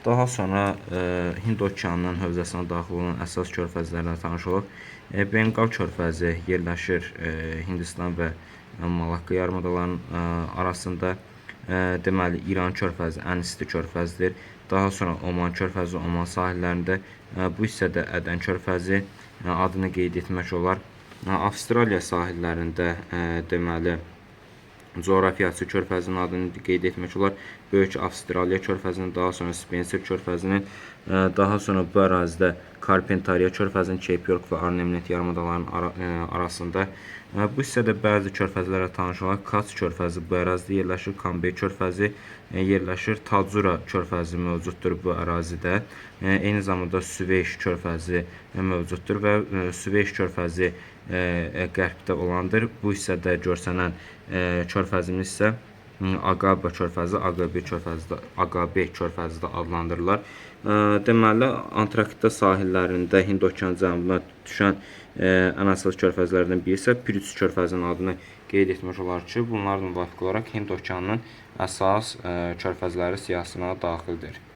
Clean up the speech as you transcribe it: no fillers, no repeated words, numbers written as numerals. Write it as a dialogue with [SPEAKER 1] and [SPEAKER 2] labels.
[SPEAKER 1] Daha sonra Hind okeanının hövzəsinə daxil olan əsas körfəzlərlə tanış olaq. Benqal körfəzi yerləşir Hindistan və Malakka yarımadalarının arasında. Deməli, İran körfəzi ən isti körfəzdir. Daha sonra Oman körfəzi, Oman sahillərində. Bu hissədə Ədən körfəzi adını qeyd etmək olar. Avstraliya sahillərində deməli, coğrafiyaçı körfəzinin adını qeyd etmək olar. Böyük Avstraliya körfəzinin, daha sonra Spencer körfəzinin, daha sonra bu ərazidə Carpentaria körfəzinin, Cape York və Arnhem-Land yarımadalarının arasında. Bu hissədə bəzi körfəzlərlə tanış olaq. Kaç körfəzi bu ərazidə yerləşir, Kambey körfəzi yerləşir, Tacura körfəzi mövcuddur bu ərazidə. Eyni zamanda Süveyş körfəzi mövcuddur və Süveyş körfəzi qərbdə olandır. Bu hissədə görsənən körfəzimiz isə Aqaba körfəzi, Aqabey körfəzi də adlandırırlar. Deməli, Antarktida sahillərində Hind okeanı cənubuna düşən ən əsas körfəzlərdən biri isə Prius körfəzinin adını qeyd etmək olar ki, bunlarla müvafiq olaraq Hind okeanının əsas körfəzləri siyahısına daxildir.